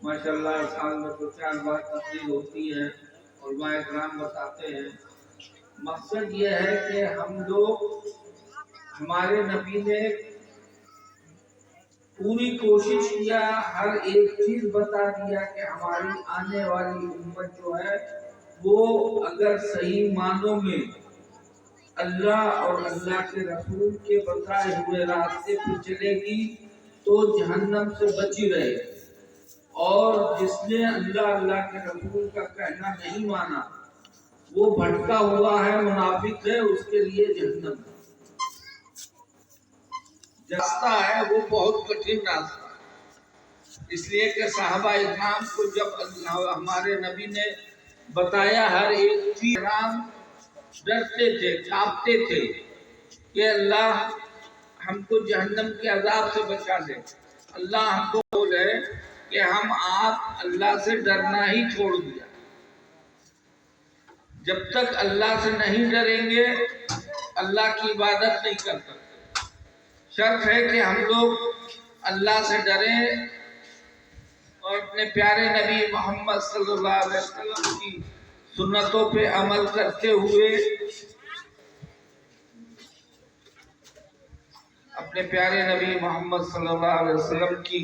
माशाल्लाह साल में तो 4 बार तकरीर होती है और वहाँ इकराम बताते हैं। मकसद ये है कि हम लोग, हमारे नबी ने पूरी कोशिश किया, हर एक चीज बता दिया कि हमारी आने वाली उम्मत जो है वो अगर सही मानों में अल्लाह और अल्लाह के रसूल के बताए हुए रास्ते पर चलेगी तो जहन्नम से बची रहे, और जिसने अल्लाह अल्लाह के रसूल का कहना नहीं माना वो भटका हुआ है, मुनाफिक है, उसके लिए जहन्नम रास्ता है वो बहुत कठिन रास्ता। इसलिए कि साहबा इकराम को जब हमारे नबी ने बताया हर एक चीज, राम डरते थे, कांपते थे कि अल्लाह हमको जहन्नम के अजाब से बचा दे। अल्लाह हमको बोले कि हम आप अल्लाह से डरना ही छोड़ दिया। जब तक अल्लाह से नहीं डरेंगे अल्लाह की इबादत नहीं कर सकते। शर्त है कि हम लोग अल्लाह से डरें और अपने प्यारे नबी मोहम्मद सल्लल्लाहु अलैहि वसल्लम की सुन्नतों पे अमल करते हुए, अपने प्यारे नबी मोहम्मद सल्लल्लाहु अलैहि वसल्लम की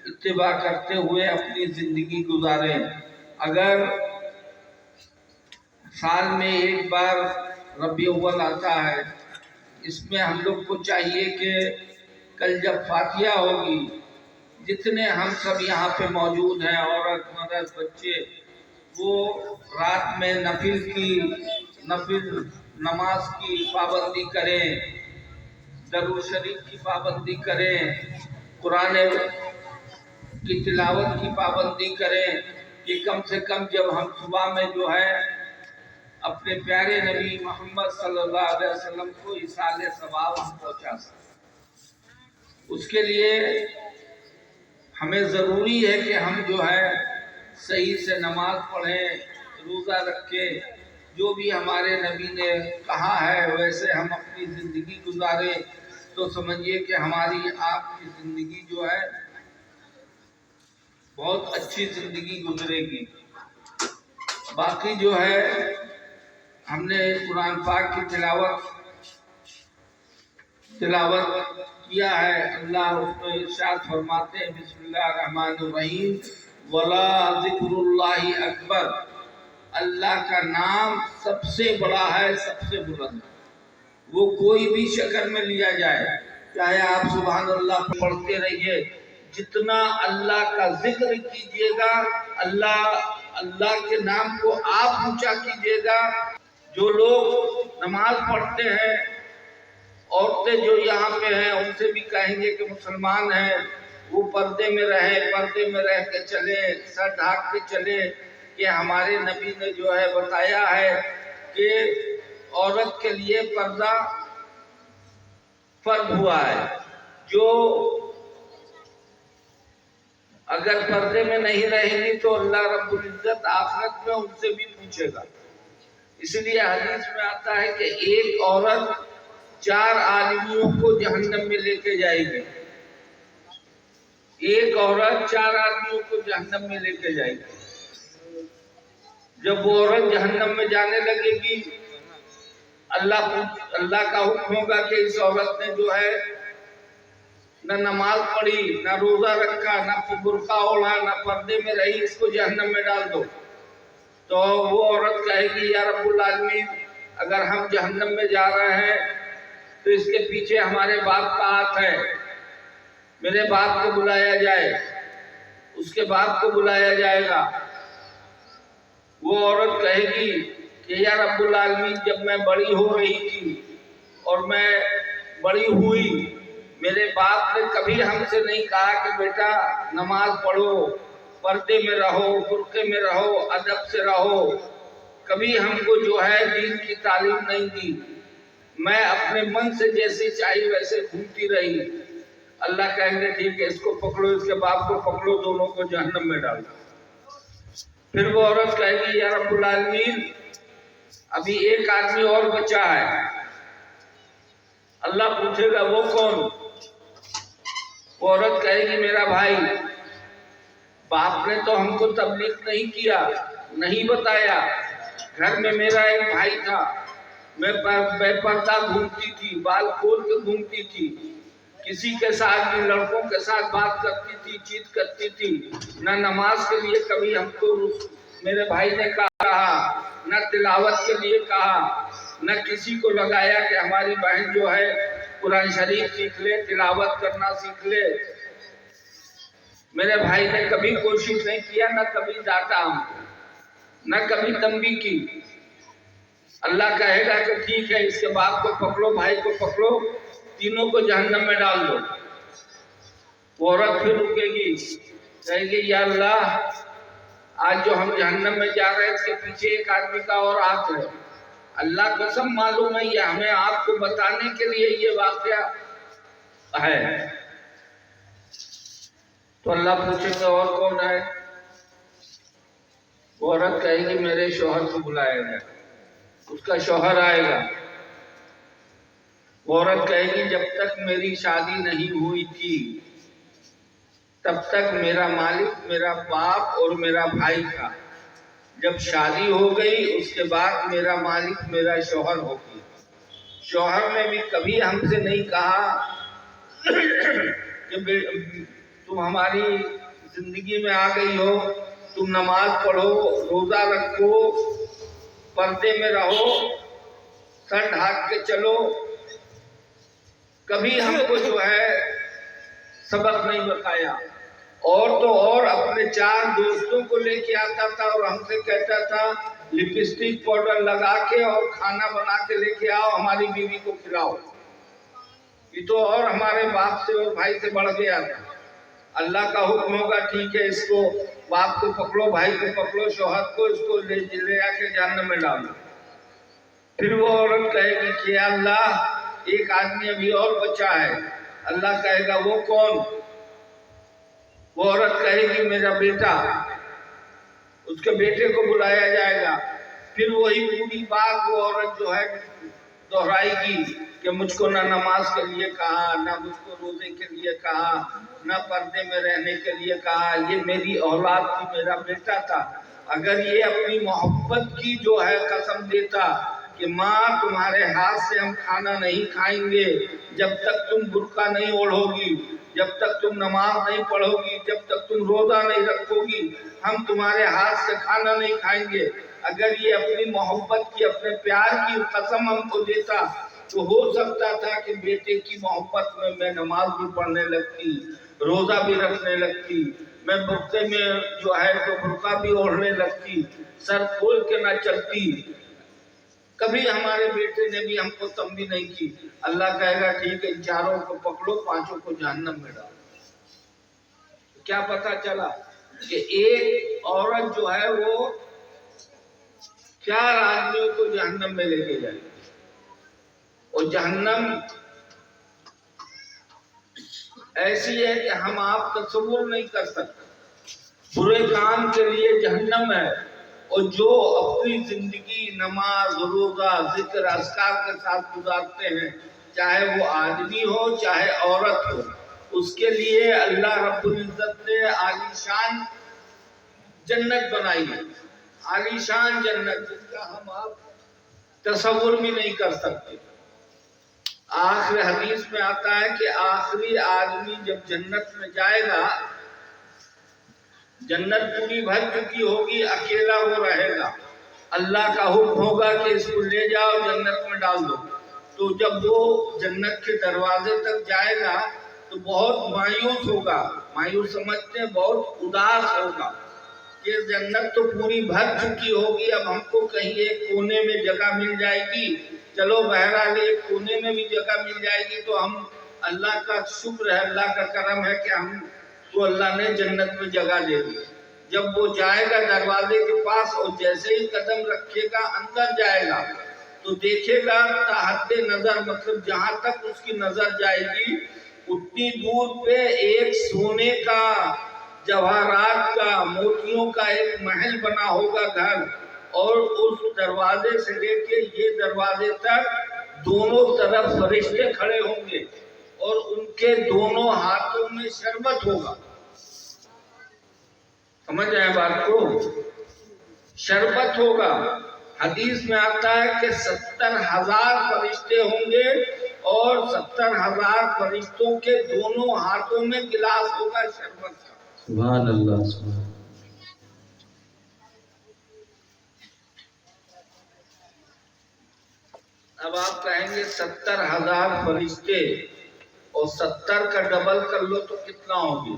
इत्तिबा करते हुए अपनी जिंदगी गुजारें। अगर साल में एक बार रबी अव्वल आता है, इसमें हम लोग को चाहिए कि कल जब फातिहा होगी, जितने हम सब यहाँ पे मौजूद हैं, औरत मर्द बच्चे, वो रात में नफिल नमाज की पाबंदी करें, दरूद शरीफ की पाबंदी करें, कुरान की तिलावत की पाबंदी करें कि कम से कम जब हम सुबह में जो है अपने प्यारे नबी मोहम्मद सल्लल्लाहु अलैहि वसल्लम को इसाले सवाब हम पहुँचा सकें। उसके लिए हमें ज़रूरी है कि हम जो है सही से नमाज पढ़ें, रोज़ा रखें, जो भी हमारे नबी ने कहा है वैसे हम अपनी ज़िंदगी गुजारें, तो समझिए कि हमारी आपकी ज़िंदगी जो है बहुत अच्छी ज़िंदगी गुजरेगी। बाकी जो है हमने कुरान पाक की तिलावत किया है। अल्लाह उसमें इरशाद फरमाते हैं, बिस्मिल्लाहिर्रहमानिर्रहीम, वला ज़िक्रुल्लाहि अकबर, अल्लाह का नाम सबसे बड़ा है, सबसे बुलंद। वो कोई भी शक्ल में लिया जाए, चाहे आप सुभान अल्लाह पढ़ते रहिए, जितना अल्लाह का जिक्र कीजिएगा, अल्लाह के नाम को आप ऊंचा कीजिएगा। जो लोग नमाज पढ़ते हैं, औरतें जो यहाँ पे हैं उनसे भी कहेंगे कि मुसलमान हैं, वो पर्दे में रह के चले, सर ढाक के चले, कि हमारे नबी ने जो है बताया है कि औरत के लिए पर्दा फर्ज हुआ है। जो अगर पर्दे में नहीं रहेंगी तो अल्लाह रब्बुल इज्जत आखिरत में उनसे भी पूछेगा। इसलिए हदीस में आता है कि एक औरत 4 आदमियों को जहन्नम में लेके जाएगी। एक औरत 4 आदमियों को जहन्नम में लेके जाएगी। जब वो औरत जहन्नम में जाने लगेगी, अल्लाह का हुक्म होगा कि इस औरत ने जो है न नमाज पढ़ी, न रोजा रखा, न बुर्का ओढ़ा, न पर्दे में रही, इसको जहन्नम में डाल दो। तो वो औरत कहेगी, या रब्बुल आलमीन, अगर हम जहन्नम में जा रहे हैं तो इसके पीछे हमारे बाप का हाथ है, मेरे बाप को बुलाया जाए। उसके बाप को बुलाया जाएगा। वो औरत कहेगी कि या रब्बुल आलमीन, जब मैं बड़ी हो रही थी और मैं बड़ी हुई, मेरे बाप ने कभी हमसे नहीं कहा कि बेटा नमाज पढ़ो, पर्दे में रहो, बुर्के में रहो, अदब से रहो। कभी हमको जो है दीन की तालीम नहीं दी। मैं अपने मन से जैसी चाहिए वैसे घूमती रही। अल्लाह कहेंगे ठीक है, इसको पकड़ो, इसके बाप को पकड़ो, दोनों को जहन्नम में डालो। फिर वो औरत कहेगी, या रब्बुल आलमीन, अभी एक आदमी और बचा है। अल्लाह पूछेगा, वो कौन? वो औरत कहेगी, मेरा भाई। बाप ने तो हमको तबलीग नहीं किया, नहीं बताया। घर में मेरा एक भाई था, मैं बेपर्दा घूमती थी, बाल खोल के घूमती थी, किसी के साथ भी लड़कों के साथ बात करती थी, चीत करती थी। न नमाज के लिए कभी हमको मेरे भाई ने कहा, न तिलावत के लिए कहा, न किसी को लगाया कि हमारी बहन जो है कुरान शरीफ सीख ले, तिलावत करना सीख ले। मेरे भाई ने कभी कोशिश नहीं किया, न कभी डांटा हमको, न कभी तंबी की। अल्लाह कहेगा कि ठीक है, इसके बाप को पकड़ो, भाई को पकड़ो, तीनों को जहन्नम में डाल दो। वो औरत फिर रुकेगी, कहेगी या अल्लाह, आज जो हम जहन्नम में जा रहे हैं इसके पीछे एक आदमी का और हाथ है। अल्लाह को सब मालूम है, ये हमें आपको बताने के लिए ये वाकया है। तो अल्लाह पूछेंगे और कौन है? वो औरत कहेगी मेरे शौहर को बुलाया जाए। उसका शौहर आएगा। वो औरत कहेगी जब तक मेरी शादी नहीं हुई थी तब तक मेरा मालिक मेरा बाप और मेरा भाई था। जब शादी हो गई उसके बाद मेरा मालिक मेरा शौहर हो गया। शौहर ने भी कभी हमसे नहीं कहा कि तुम हमारी जिंदगी में आ गई हो, तुम नमाज पढ़ो, रोजा रखो, पर्दे में रहो, सर ढाक के चलो। कभी हमको जो है सबक नहीं बताया। और तो और अपने 4 दोस्तों को लेके आता था और हमसे कहता था लिपस्टिक पाउडर लगा के और खाना बना के लेके आओ, हमारी बीवी को खिलाओ। ये तो और हमारे बाप से और भाई से बढ़ गया था। अल्लाह का हुक्म होगा ठीक है, इसको बाप को पकड़ो, भाई को पकड़ो, शौहर को, इसको ले आके जहन्नम में डालो। फिर वो औरत कहेगी कि अल्लाह एक आदमी अभी और बचा है। अल्लाह कहेगा वो कौन? वो औरत कहेगी मेरा बेटा। उसके बेटे को बुलाया जाएगा। फिर वही पूरी बात वो औरत जो है दोहराएगी कि मुझको ना नमाज के लिए कहा, ना मुझको रोजे के लिए कहा, ना पर्दे में रहने के लिए कहा। ये मेरी औलाद थी, मेरा बेटा था। अगर ये अपनी मोहब्बत की जो है कसम देता कि माँ तुम्हारे हाथ से हम खाना नहीं खाएंगे जब तक तुम बुर्का नहीं ओढ़ोगी, जब तक तुम नमाज नहीं पढ़ोगी, जब तक तुम रोजा नहीं रखोगी, हम तुम्हारे हाथ से खाना नहीं खाएंगे। अगर ये अपनी मोहब्बत की, अपने प्यार की कसम हमको देता तो हो सकता था कि बेटे की मोहब्बत में मैं नमाज भी पढ़ने लगती, रोजा भी रखने लगती, मैं बुर्के में जो है तो बुर्का भी ओढ़ने लगती, सर खोल के ना चलती। कभी हमारे बेटे ने भी हमको तंबी नहीं की। अल्लाह कहेगा ठीक है, 4 को पकड़ो, 5 को जहन्नम में डालो। क्या पता चला कि एक औरत जो है वो 4 आदमियों को जहन्नम में लेके जाएगी। और जहन्नम ऐसी है कि हम आप तस्वीर नहीं कर सकते। बुरे काम के लिए जहन्नम है। और जो अपनी जिंदगी नमाज, रोजा, जिक्र, अस्कार के साथ गुजारते हैं, चाहे वो आदमी हो चाहे औरत हो, उसके लिए अल्लाह रब्बुल इज्जत ने आलीशान जन्नत बनाई है। आलीशान जन्नत जिसका हम आप तस्वीर भी नहीं कर सकते। आखिरी हदीस में आता है कि आखिरी आदमी जब जन्नत में जाएगा, जन्नत पूरी भर चुकी होगी, अकेला वो रहेगा। अल्लाह का हुक्म होगा कि इसको ले जाओ, जन्नत में डाल दो। तो जब वो जन्नत के दरवाजे तक जाएगा तो बहुत मायूस होगा। मायूस समझते हैं, बहुत उदास होगा कि जन्नत तो पूरी भर चुकी होगी, अब हमको कहीं एक कोने में जगह मिल जाएगी। चलो बहरहाल एक कोने में भी जगह मिल जाएगी तो हम, अल्लाह का शुक्र है, अल्लाह का करम है कि हम तो अल्लाह ने जन्नत में जगह दे दी। जब वो जाएगा दरवाजे के पास और जैसे ही कदम रखेगा अंदर जाएगा तो देखेगा ताहते नजर, मतलब जहां तक उसकी नजर जाएगी उतनी दूर पे एक सोने का, जवाहरात का, मोतियों का एक महल बना होगा घर। और उस दरवाजे से लेके ये दरवाजे तक दोनों तरफ फरिश्ते खड़े होंगे और उनके दोनों हाथों में शरबत होगा। سمجھ رہے ہیں بات کو؟ شربت ہوگا، حدیث میں آتا ہے کہ 70,000 فرشتے ہوں گے اور 70,000 فرشتوں کے دونوں ہاتھوں میں گلاس ہوگا شربت کا۔ سبحان اللہ سبحان۔ اب آپ کہیں گے 70,000 فرشتے اور 70 کا ڈبل کر لو تو کتنا ہوگی،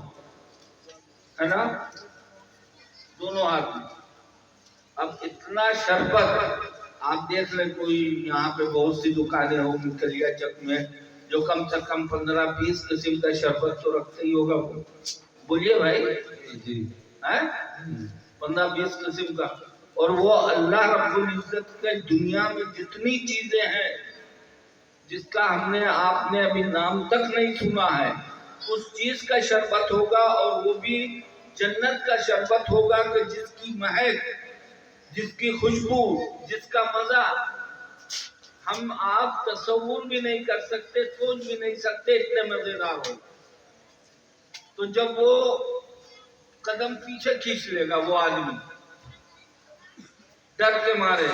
ہے نا؟ دونوں ہاتھ میں۔ اب اتنا شربت آپ دیکھ لیں، کوئی یہاں پہ بہت سی دکانیں ہوں گی کلیا چک میں جو کم سے کم 15-20 قسم کا شربت تو رکھتے ہی ہوگا، بولیے بھائی، جی 15-20 قسم کا۔ اور وہ اللہ رب العزت کے دنیا میں جتنی چیزیں ہیں جس کا ہم نے آپ نے ابھی نام تک نہیں سنا ہے، اس چیز کا شربت ہوگا، اور وہ بھی جنت کا شربت ہوگا کہ جس کی مہک، جس کی خوشبو، جس کا مزہ ہم آپ تصور بھی نہیں کر سکتے، سوچ بھی نہیں سکتے، اتنے مزیدار ہو۔ تو جب وہ قدم پیچھے کھینچ لے گا وہ آدمی ڈر کے مارے،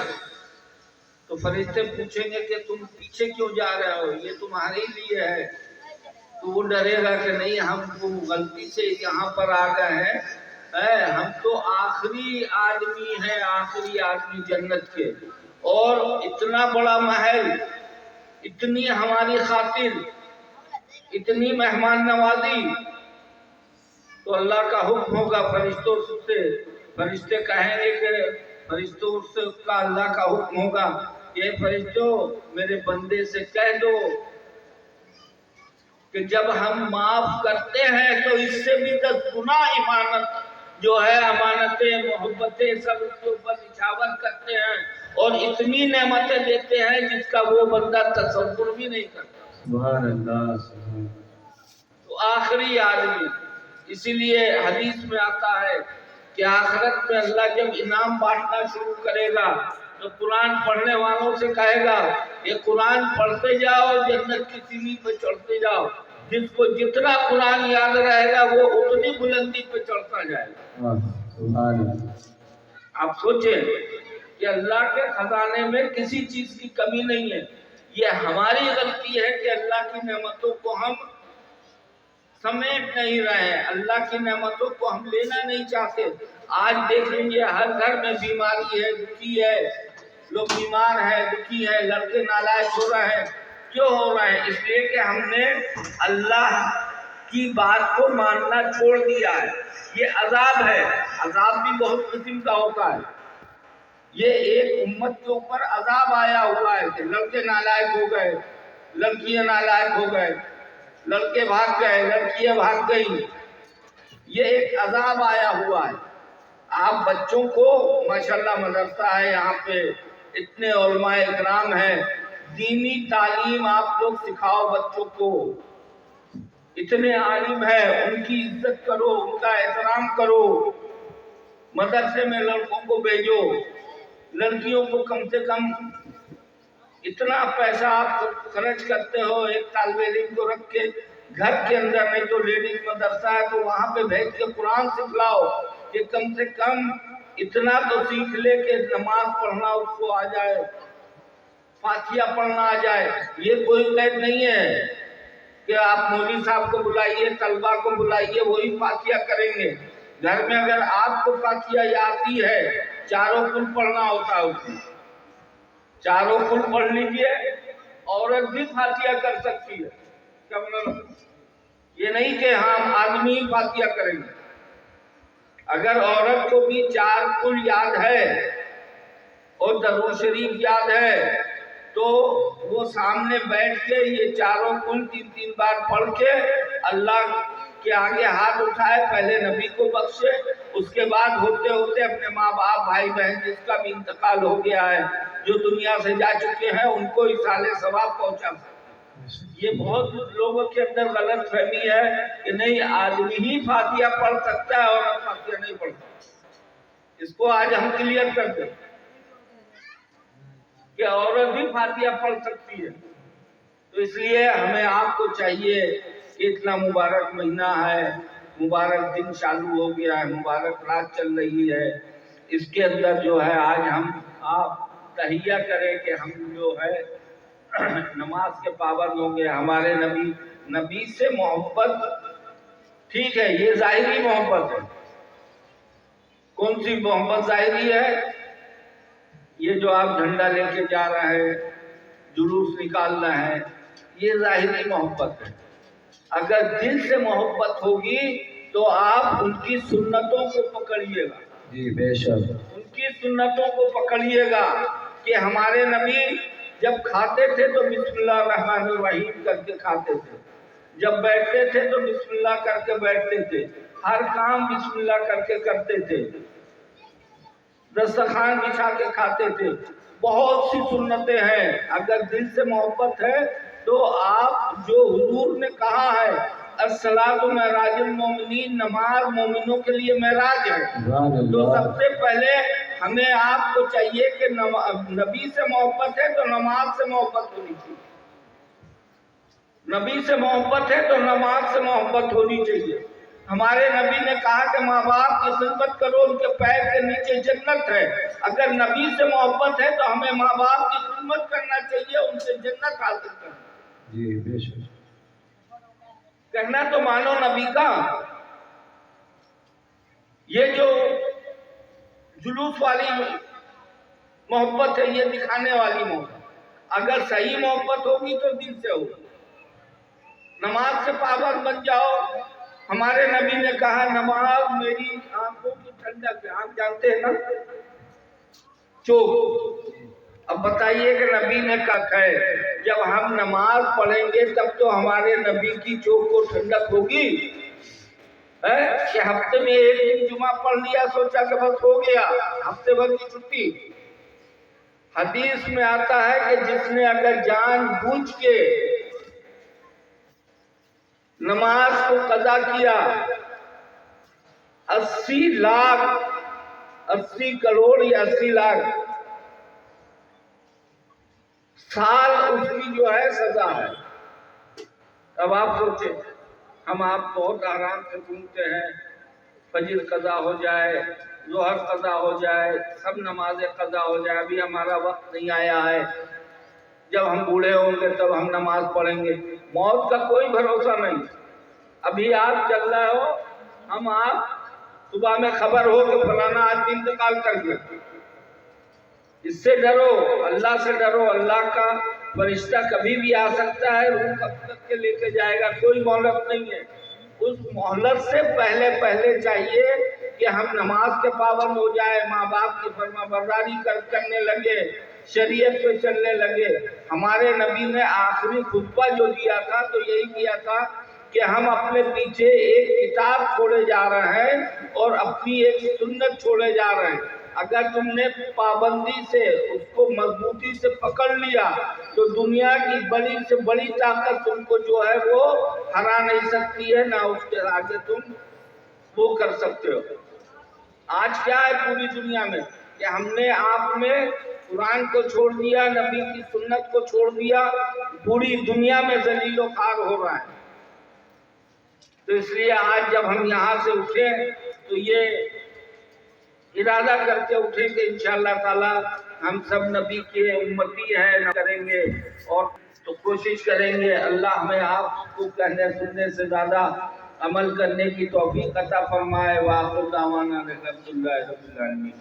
تو فرشتے پوچھیں گے کہ تم پیچھے کیوں جا رہے ہو، یہ تمہارے لیے ہے۔ تو وہ ڈرے گا کہ نہیں، ہم کو غلطی سے یہاں پر آ گئے ہیں، ہم تو آخری آدمی ہیں، آخری آدمی جنت کے، اور اتنا بڑا محل، اتنی ہماری خاطر، اتنی مہمان نوازی۔ تو اللہ کا حکم ہوگا فرشتوں سے، فرشتے کہیں گے کہ فرشتوں سے کا اللہ کا حکم ہوگا کہ فرشتوں میرے بندے سے کہہ دو کہ جب ہم معاف کرتے ہیں تو اس سے بھی 10 گنا امانت جو ہے، امانتیں، محبتیں سب اس کے اوپر نچھاور کرتے ہیں، اور اتنی نعمتیں دیتے ہیں جس کا وہ بندہ تصور بھی نہیں کرتا۔ سبحان اللہ سبحان۔ تو آخری آدمی، اسی لیے حدیث میں آتا ہے کہ آخرت میں اللہ جب انعام بانٹنا شروع کرے گا تو قرآن پڑھنے والوں سے کہے گا یہ قرآن پڑھتے جاؤ، جنت کی سیڑھی پہ چڑھتے جاؤ، جس کو جتنا قرآن یاد رہے گا وہ اتنی بلندی پہ چڑھتا جائے گا۔ سبحان اللہ۔ آپ سوچیں کہ اللہ کے خزانے میں کسی چیز کی کمی نہیں ہے، یہ ہماری غلطی ہے کہ اللہ کی نعمتوں کو ہم سمیٹ نہیں رہے ہیں، اللہ کی نعمتوں کو ہم لینا نہیں چاہتے۔ آج دیکھ لیجیے ہر گھر میں بیماری ہے، دکھی ہے، لوگ بیمار ہیں، دکھی ہے، لڑکے نالائق ہو رہے ہیں۔ کیوں ہو رہے ہیں؟ اس لیے کہ ہم نے اللہ کی بات کو ماننا چھوڑ دیا ہے۔ یہ عذاب ہے، عذاب بھی بہت قسم کا ہوتا ہے۔ یہ ایک امت کے اوپر عذاب آیا ہوا ہے کہ لڑکے نالائق ہو گئے، لڑکیاں نالائق ہو گئے، لڑکے بھاگ گئے، لڑکیاں بھاگ گئی، یہ ایک عذاب آیا ہوا ہے۔ آپ بچوں کو ماشاءاللہ مدرسہ ہے یہاں پہ، اتنے علماء اکرام ہیں، دینی تعلیم آپ لوگ سکھاؤ بچوں کو، اتنے عالم ہیں، ان کی عزت کرو، ان کا احترام کرو، مدرسے میں لڑکوں کو بھیجو، لڑکیوں کو کم سے کم اتنا پیسہ آپ خرچ کرتے ہو ایک طالب علم کو رکھ کے گھر کے اندر، نہیں تو لیڈیز مدرسہ ہے تو وہاں پہ بھیج کے قرآن سکھلاؤ کہ کم سے کم اتنا تو سیکھ لے کہ نماز پڑھنا اس کو آ جائے، فاتحہ پڑھنا آ جائے۔ یہ کوئی قید نہیں ہے کہ آپ مولوی صاحب کو بلائیے، طلبہ کو بلائیے، وہی فاتحہ کریں گے۔ گھر میں اگر آپ کو فاتحہ آتی ہے، چاروں کل پڑھنا ہوتا ہے اس میں، چاروں کل پڑھ لیجیے، عورت بھی فاتحہ کر سکتی ہے، کیا مطلب؟ یہ نہیں کہ ہم آدمی ہی فاتحہ کریں گے۔ اگر عورت کو بھی 4 کل یاد ہے اور درود شریف یاد ہے تو وہ سامنے بیٹھ کے یہ چاروں کل 3 بار پڑھ کے اللہ کے آگے ہاتھ اٹھائے، پہلے نبی کو بخشے، اس کے بعد ہوتے ہوتے اپنے ماں باپ، بھائی بہن جس کا بھی انتقال ہو گیا ہے، جو دنیا سے جا چکے ہیں، ان کو ایصال ثواب پہنچا سکتے۔ یہ بہت لوگوں کے اندر غلط فہمی ہے کہ نہیں آدمی ہی فاتحہ پڑھ سکتا ہے، عورت فاتحہ نہیں پڑھ سکتی۔ اس کو آج ہم کلیئر کر دیں کہ عورت بھی فاتحہ پڑھ سکتی ہے۔ تو اس لیے ہمیں آپ کو چاہیے کہ اتنا مبارک مہینہ ہے، मुबारक दिन चालू हो गया है, मुबारक रात चल रही है। इसके अंदर जो है आज हम आप तहिया करें कि हम जो है नमाज के पाबंद होंगे। हमारे नबी से मोहब्बत ठीक है, ये ज़ाहिरी मोहब्बत है। कौन सी मोहब्बत ज़ाहिरी है? ये जो आप झंडा लेके जा रहे हैं, जुलूस निकालना है, ये ज़ाहिरी मोहब्बत है। अगर दिल से मोहब्बत होगी तो आप उनकी सुन्नतों को पकड़िएगा। जी बेशक। उनकी सुन्नतों को पकड़िएगा कि हमारे नबी जब खाते थे तो बिस्मिल्लाह रहमान रहीम करके खाते थे, जब बैठते थे तो बिस्मिल्लाह करके बैठते थे, हर काम बिस्मिल्लाह करके करते थे, दस्तरखान बिछा के खाते थे। बहुत सी सुन्नतें हैं। अगर दिल से मोहब्बत है तो आप जो हुजूर ने कहा है अस्सलातु मेराजुल मोमिनीन, नमाज मोमिनों के लिए मेराज है। तो सबसे पहले हमें आपको चाहिए कि नबी से मोहब्बत है तो नमाज से मोहब्बत होनी चाहिए। नबी से मोहब्बत है तो नमाज से मोहब्बत होनी चाहिए। हमारे नबी ने कहा कि माँ बाप की खिदमत करो, उनके पैर के नीचे जन्नत है। अगर नबी से मोहब्बत है तो हमें माँ बाप की खिदमत करना चाहिए, उनसे जन्नत हासिल करना। जी बेशक। कहना तो मानो नबी का। ये जो जुलूस वाली मोहब्बत है, ये दिखाने वाली मोहब्बत। अगर सही मोहब्बत होगी तो दिल से होगी। नमाज से पाबंद बन जाओ। हमारे नबी ने कहा नमाज मेरी आंखों की ठंडक है। आप जानते हैं ना, चोक। अब बताइए कि नबी ने कहा है जब हम नमाज पढ़ेंगे तब तो हमारे नबी की चोक को ठंडक होगी है कि हफ्ते में एक दिन जुमा पढ़ लिया, सोचा कि बस हो गया, हफ्ते भर की छुट्टी। हदीस में आता है कि जिसने अगर जानबूझ के नमाज को कज़ा किया, 80 लाख 80 करोड़ या 80 लाख साल उसकी जो है सजा है। अब आप सोचे, हम आप बहुत आराम से घूमते हैं, फजर कज़ा हो जाए, ज़ोहर कज़ा हो जाए, सब नमाजें कज़ा हो जाए, अभी हमारा वक्त नहीं आया है, जब हम बूढ़े होंगे तब हम नमाज पढ़ेंगे। मौत का कोई भरोसा नहीं। अभी आप चल रहे हो, हम आप सुबह में खबर हो कि फलाना आदमी इंतकाल कर गया। इससे डरो, अल्लाह से डरो। अल्लाह का फरिश्ता कभी भी आ सकता है, रूह कब तक के लेके जाएगा, कोई मोहलत नहीं है। उस मोहलत से पहले पहले चाहिए कि हम नमाज के पाबंद हो जाए, माँ बाप की फरमाबरदारी करने लगे, शरीयत पे चलने लगे। हमारे नबी ने आखिरी खुतबा जो दिया था तो यही दिया था कि हम अपने पीछे एक किताब छोड़े जा रहे हैं और अपनी एक सुन्नत छोड़े जा रहे हैं। अगर तुमने पाबंदी से उसको मजबूती से पकड़ लिया तो दुनिया की बड़ी से बड़ी ताकत तुमको जो है वो हरा नहीं सकती है, ना उसके आगे तुम वो कर सकते हो। आज क्या है पूरी दुनिया में कि हमने आप में कुरान को छोड़ दिया, नबी की सुन्नत को छोड़ दिया, पूरी दुनिया में जलीलो खार हो रहा है। तो इसलिए आज जब हम यहाँ से उठे तो ये इरादा करके उठे कि इंशाअल्लाह ताला हम सब नबी के उम्मती हैं, करेंगे और तो कोशिश करेंगे अल्लाह हमें आपको कहने सुनने से ज़्यादा अमल करने की तौफीक अता फरमाए। वाखिर दावाना अल्हम्दुलिल्लाहि रब्बिल आलमीन।